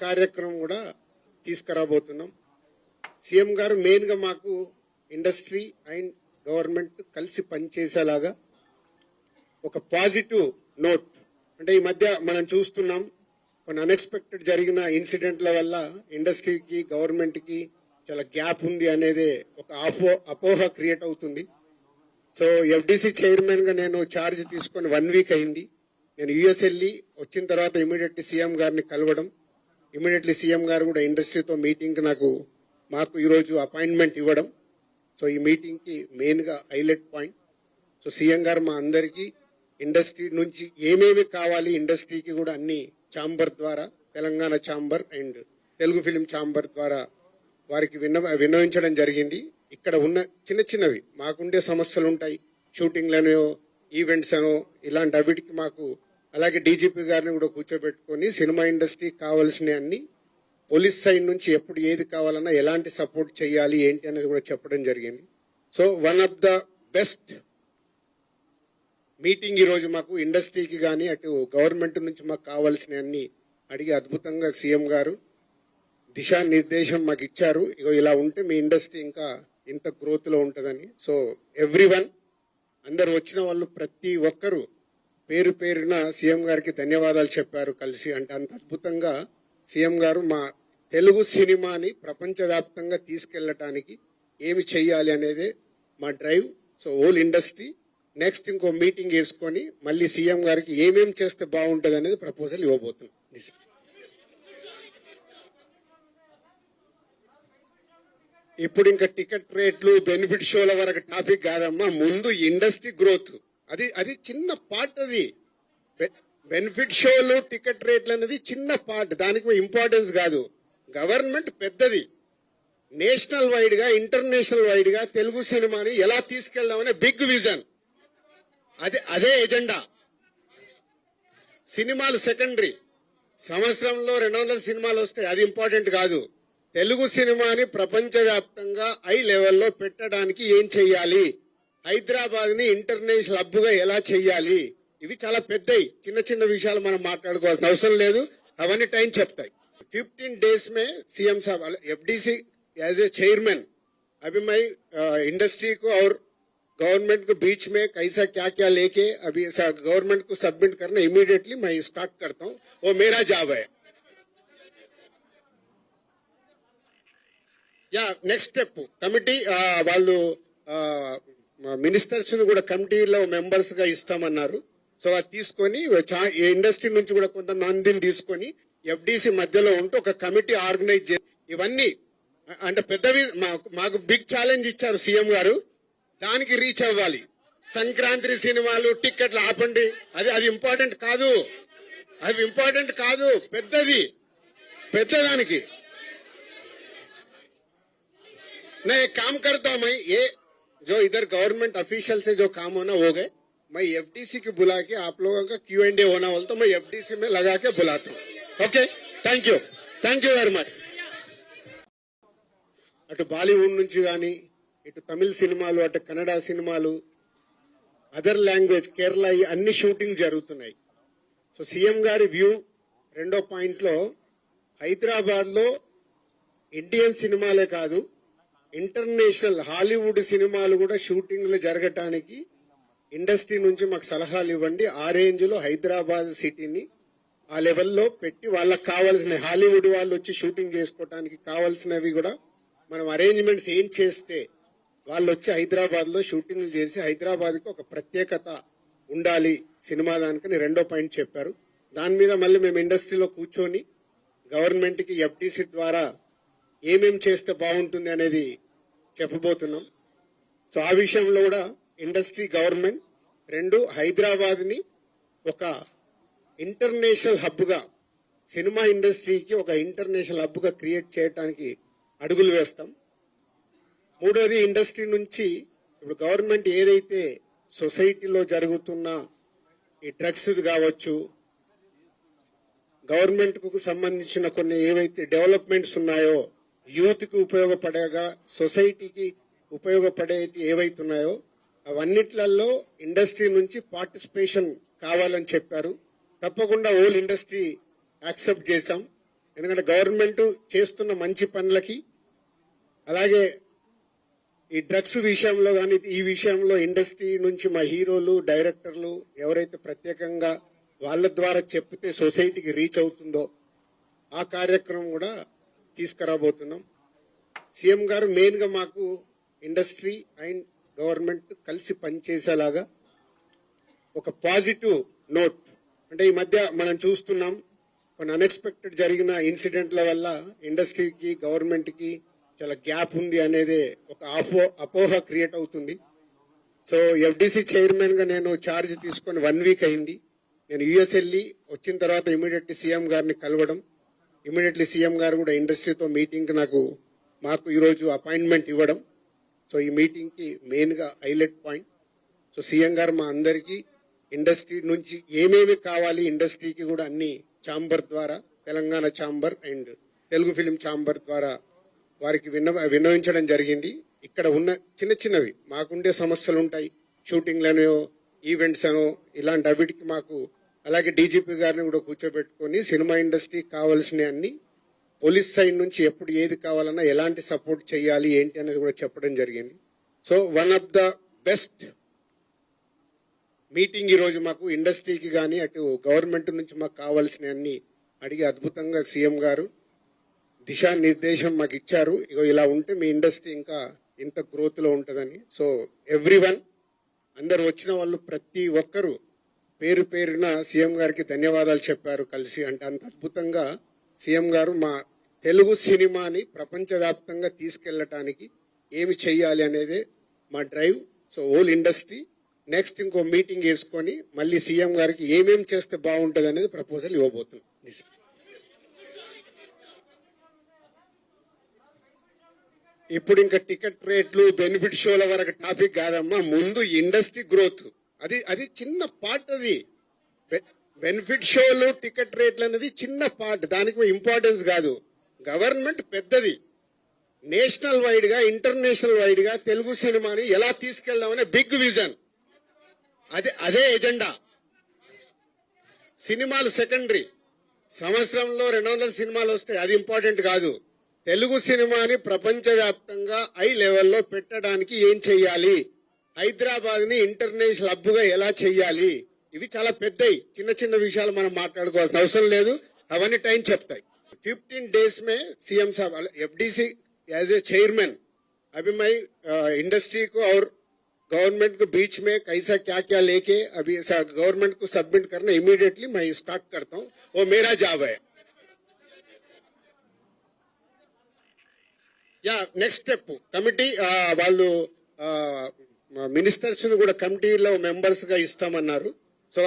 కార్యక్రమం కూడా తీసుకురాబోతున్నాం. సీఎం గారు మెయిన్గా మాకు ఇండస్ట్రీ అండ్ గవర్నమెంట్ కలిసి పనిచేసేలాగా ఒక పాజిటివ్ నోట్, అంటే ఈ మధ్య మనం చూస్తున్నాం కొన్ని అన్ఎక్స్పెక్టెడ్ జరిగిన ఇన్సిడెంట్ల వల్ల ఇండస్ట్రీకి గవర్నమెంట్కి చాలా గ్యాప్ ఉంది అనేది ఒక అపోహ క్రియేట్ అవుతుంది. సో ఎఫ్డిసి చైర్మన్గా నేను ఛార్జ్ తీసుకొని 1 వీక్ అయింది. నేను యుఎస్ వెళ్ళి వచ్చిన తర్వాత ఇమీడియట్లీ సీఎం గారిని కలవడం, ఇమీడియట్లీ సీఎం గారు కూడా ఇండస్ట్రీతో మీటింగ్కి మాకు ఈరోజు అపాయింట్మెంట్ ఇవ్వడం. సో ఈ మీటింగ్కి మెయిన్గా హైలైట్ పాయింట్. సో సీఎం గారు మా అందరికీ ఇండస్ట్రీ నుంచి ఏమేమి కావాలి, ఇండస్ట్రీకి కూడా అన్ని ఛాంబర్ ద్వారా, Telangana chamber and Telugu film chamber ద్వారా వారికి విన్నవించడం జరిగింది. ఇక్కడ ఉన్న చిన్నవి మాకుండే సమస్యలు ఉంటాయి, షూటింగ్లను, ఈవెంట్స్ అనో ఇలాంటి అవిటికి మాకు, అలాగే డీజీపీ గారిని కూడా కూర్చోబెట్టుకొని సినిమా ఇండస్ట్రీకి కావాల్సిన అన్ని, పోలీస్ సైడ్ నుంచి ఎప్పుడు ఏది కావాలన్నా ఎలాంటి సపోర్ట్ చేయాలి ఏంటి అనేది కూడా చెప్పడం జరిగింది. So one of the best meeting ఈరోజు మాకు ఇండస్ట్రీకి కానీ అటు గవర్నమెంట్ నుంచి మాకు కావాల్సిన అన్ని అడిగి అద్భుతంగా సీఎం గారు దిశానిర్దేశం మాకు ఇచ్చారు. ఇగో ఇలా ఉంటే మీ ఇండస్ట్రీ ఇంకా ఇంత గ్రోత్ లో ఉంటుందని. సో ఎవ్రీవన్, అందరు వచ్చిన వాళ్ళు ప్రతి ఒక్కరు పేరు పేరున సీఎం గారికి ధన్యవాదాలు చెప్పారు కలిసి. అంటే అంత అద్భుతంగా సీఎం గారు మా తెలుగు సినిమాని ప్రపంచవ్యాప్తంగా తీసుకెళ్లటానికి ఏమి చెయ్యాలి అనేదే మా drive. So whole industry next ఇంకో మీటింగ్ వేసుకొని మళ్ళీ సీఎం గారికి ఏమేమి చేస్తే బాగుంటుంది అనేది ప్రపోజల్ ఇవ్వబోతున్నాం. ఇప్పుడు ఇంకా టికెట్ రేట్లు, బెనిఫిట్ షోల వరకు టాపిక్ కాదమ్మా, ముందు ఇండస్ట్రీ గ్రోత్, అది చిన్న పార్ట్. అది బెనిఫిట్ షోలు, టికెట్ రేట్లు అనేది చిన్న పార్ట్, దానికి ఇంపార్టెన్స్ కాదు. గవర్నమెంట్ పెద్దది, నేషనల్ వైడ్ గా, ఇంటర్నేషనల్ వైడ్ గా తెలుగు సినిమాని ఎలా తీసుకెళ్దామనే బిగ్ విజన్, అదే ఎజెండా. సినిమాలు సెకండరీ, సంవత్సరంలో 200 సినిమాలు వస్తాయి, అది ఇంపార్టెంట్ కాదు. తెలుగు సినిమాని ప్రపంచవ్యాప్తంగా హై లెవెల్లో పెట్టడానికి ఏం చెయ్యాలి, హైదరాబాద్ ని ఇంటర్నేషనల్ హబ్ గా ఎలా చెయ్యాలి, ఇవి చాలా పెద్దవి. చిన్న విషయాలు మనం మాట్లాడుకోవాల్సిన అవసరం లేదు, అవన్నీ టైం చెప్తాయి. 15 days में सीएम साहब एफडीसी एज ए चेयरमैन अभी मैं इंडस्ट्री को और गवर्नमेंट के बीच में कैसा क्या लेके अभी गवर्नमेंट को सबमिट करना इमीडिएटली मैं स्टार्ट करता हूँ. वो मेरा जॉब है. యా నెక్స్ట్ స్టెప్ కమిటీ వాళ్ళు మినిస్టర్స్ కూడా కమిటీలో మెంబర్స్ గా ఇస్తామన్నారు. సో అది తీసుకొని ఇండస్ట్రీ నుంచి కూడా కొంతమందిని తీసుకొని ఎఫ్డిసి మధ్యలో ఉంటూ ఒక కమిటీ ఆర్గనైజ్ చేసి ఇవన్నీ అంటే పెద్దవి మాకు బిగ్ ఛాలెంజ్ ఇచ్చారు సీఎం గారు, దానికి రీచ్ అవ్వాలి. సంక్రాంతి సినిమాలు టిక్కెట్లు ఆపండి, అది ఇంపార్టెంట్ కాదు, అది ఇంపార్టెంట్ కాదు, పెద్దదానికి. मैं एक काम करता हूं, मैं ये जो इधर गवर्नमेंट ऑफिशियल से जो काम होना हो गए, मैं एफडीसी की बुला के आप लोगों का Q&A होना बोलता हूं, मैं एफडीसी में लगा के बुलाता हूं. Okay, thank you very much. అటు బాలీవుడ్ నుంచి కానీ, ఇటు తమిళ సినిమాలు, అటు కన్నడ సినిమాలు, అదర్ లాంగ్వేజ్, కేరళ, అన్ని షూటింగ్ జరుగుతున్నాయి. సో సీఎం గారి వ్యూ రెండో పాయింట్ లో, హైదరాబాద్ లో ఇండియన్ సినిమాలే కాదు, ఇంటర్నేషనల్ హాలీవుడ్ సినిమాలు కూడా షూటింగ్లు జరగటానికి ఇండస్ట్రీ నుంచి మాకు సలహాలు ఇవ్వండి. ఆ రేంజ్ లో హైదరాబాద్ సిటీని ఆ లెవెల్లో పెట్టి వాళ్ళకి కావాల్సిన, హాలీవుడ్ వాళ్ళు వచ్చి షూటింగ్ చేసుకోవటానికి కావాల్సినవి కూడా మనం అరేంజ్మెంట్స్ ఏం చేస్తే వాళ్ళు వచ్చి హైదరాబాద్ లో షూటింగ్లు చేసి హైదరాబాద్ కి ఒక ప్రత్యేకత ఉండాలి సినిమా దానికని రెండో పాయింట్ చెప్పారు. దాని మీద మళ్ళీ మేము ఇండస్ట్రీలో కూర్చొని గవర్నమెంట్ కి ఎఫ్డిసి ద్వారా ఏమేం చేస్తే బాగుంటుంది అనేది చెప్పబోతున్నాం. సో ఆ విషయంలో కూడా ఇండస్ట్రీ, గవర్నమెంట్ రెండు హైదరాబాద్ ని ఒక ఇంటర్నేషనల్ హబ్ గా, సినిమా ఇండస్ట్రీకి ఒక ఇంటర్నేషనల్ హబ్ గా క్రియేట్ చేయడానికి అడుగులు వేస్తాం. మూడోది, ఇండస్ట్రీ నుంచి ఇప్పుడు గవర్నమెంట్ ఏదైతే సొసైటీలో జరుగుతున్న ఈ డ్రగ్స్ కావచ్చు, గవర్నమెంట్ కు సంబంధించిన కొన్ని ఏవైతే డెవలప్మెంట్స్ ఉన్నాయో, యూత్ కి ఉపయోగపడేగా, సొసైటీకి ఉపయోగపడే ఏవైతున్నాయో అవన్నిట్లలో ఇండస్ట్రీ నుంచి పార్టిసిపేషన్ కావాలని చెప్పారు. తప్పకుండా హోల్ ఇండస్ట్రీ యాక్సెప్ట్ చేశాం. ఎందుకంటే గవర్నమెంట్ చేస్తున్న మంచి పనులకి, అలాగే ఈ డ్రగ్స్ విషయంలో కానీ ఈ విషయంలో ఇండస్ట్రీ నుంచి మా హీరోలు, డైరెక్టర్లు ఎవరైతే ప్రత్యేకంగా వాళ్ళ ద్వారా చెప్తే సొసైటీకి రీచ్ అవుతుందో ఆ కార్యక్రమం కూడా తీసుకురాబోతున్నాం. సీఎం గారు మెయిన్ గా మాకు ఇండస్ట్రీ అండ్ గవర్నమెంట్ కలిసి పనిచేసేలాగా ఒక పాజిటివ్ నోట్, అంటే ఈ మధ్య మనం చూస్తున్నాం కొన్ని అన్ఎక్స్పెక్టెడ్ జరిగిన ఇన్సిడెంట్ల వల్ల ఇండస్ట్రీకి గవర్నమెంట్ కి చాలా గ్యాప్ ఉంది అనేది ఒక అపోహ క్రియేట్ అవుతుంది. సో ఎఫ్డిసి చైర్మన్ గా నేను ఛార్జ్ తీసుకొని 1 వీక్ అయింది. నేను యుఎస్ వెళ్ళి వచ్చిన తర్వాత ఇమీడియట్లీ సీఎం గారిని కలవడం, ఇమీడియట్లీ సీఎం గారు కూడా ఇండస్ట్రీతో మీటింగ్ మాకు ఈరోజు అపాయింట్మెంట్ ఇవ్వడం. సో ఈ మీటింగ్ కి మెయిన్ గా హైలైట్ పాయింట్. సో సీఎం గారు మా అందరికీ ఇండస్ట్రీ నుంచి ఏమేమి కావాలి, ఇండస్ట్రీకి కూడా అన్ని ఛాంబర్ ద్వారా, Telangana chamber and Telugu film chamber ద్వారా వారికి విన్నవించడం జరిగింది. ఇక్కడ ఉన్న చిన్న చిన్నవి మాకుండే సమస్యలు ఉంటాయి, షూటింగ్లను, ఈవెంట్స్ అనో ఇలాంటి అవిటికి మాకు, అలాగే డీజీపీ గారిని కూడా కూర్చోబెట్టుకొని సినిమా ఇండస్ట్రీకి కావాల్సిన అన్ని, పోలీస్ సైడ్ నుంచి ఎప్పుడు ఏది కావాలన్నా ఎలాంటి సపోర్ట్ చేయాలి ఏంటి అనేది కూడా చెప్పడం జరిగింది. So one of the best meeting ఈ రోజు మాకు ఇండస్ట్రీకి కానీ అటు గవర్నమెంట్ నుంచి మాకు కావాల్సిన అన్ని అడిగి అద్భుతంగా సీఎం గారు దిశానిర్దేశం మాకు ఇచ్చారు. ఇగో ఇలా ఉంటే మీ ఇండస్ట్రీ ఇంకా ఇంత గ్రోత్ లో ఉంటుందని. సో ఎవ్రీవన్, అందరు వచ్చిన వాళ్ళు ప్రతి ఒక్కరు పేరు పేరున సీఎం గారికి ధన్యవాదాలు చెప్పారు కలిసి. అంటే అంత అద్భుతంగా సీఎం గారు మా తెలుగు సినిమాని ప్రపంచవ్యాప్తంగా తీసుకెళ్లటానికి ఏమి చెయ్యాలి అనేదే మా drive. So whole industry next ఇంకో మీటింగ్ వేసుకొని మళ్ళీ సీఎం గారికి ఏమేమి చేస్తే బాగుంటుంది అనేది ప్రపోజల్ ఇవ్వబోతున్నాం. ఇప్పుడు ఇంకా టికెట్ రేట్లు, బెనిఫిట్ షోల వరకు టాపిక్ కాదమ్మా, ముందు ఇండస్ట్రీ గ్రోత్ అది చిన్న పార్ట్. అది బెనిఫిట్ షోలు, టికెట్ రేట్లు అనేది చిన్న పార్ట్, దానికి ఇంపార్టెన్స్ కాదు. గవర్నమెంట్ పెద్దది, నేషనల్ వైడ్ గా, ఇంటర్నేషనల్ వైడ్ గా తెలుగు సినిమాని ఎలా తీసుకెళ్దామనే బిగ్ విజన్, అదే ఎజెండా. సినిమాలు సెకండరీ, సంవత్సరంలో 200 సినిమాలు వస్తాయి, అది ఇంపార్టెంట్ కాదు. తెలుగు సినిమాని ప్రపంచవ్యాప్తంగా హై లెవెల్లో పెట్టడానికి ఏం చెయ్యాలి, హైదరాబాద్ ని ఇంటర్నేషనల్ హబ్ గా ఎలా చెయ్యాలి, ఇవి చాలా పెద్దవి. చిన్న చిన్న విషయాలు మనం మాట్లాడుకోవాల్సిన అవసరం లేదు, అవన్నీ టైం చెప్తాయి. 15 days में सीएम साहब एफडीसी एज ए चेयरमैन अभी मैं इंडस्ट्री को और गवर्नमेंट को बीच में कैसा क्या क्या लेके अभी गवर्नमेंट को सबमिट करना इमीडिएटली मैं स्टार्ट करता हूँ. वो मेरा जॉब है. యా నెక్స్ట్ స్టెప్ కమిటీ వాళ్ళు మినిస్టర్స్ కూడా కమిటీలో మెంబర్స్ గా ఇస్తామన్నారు. సో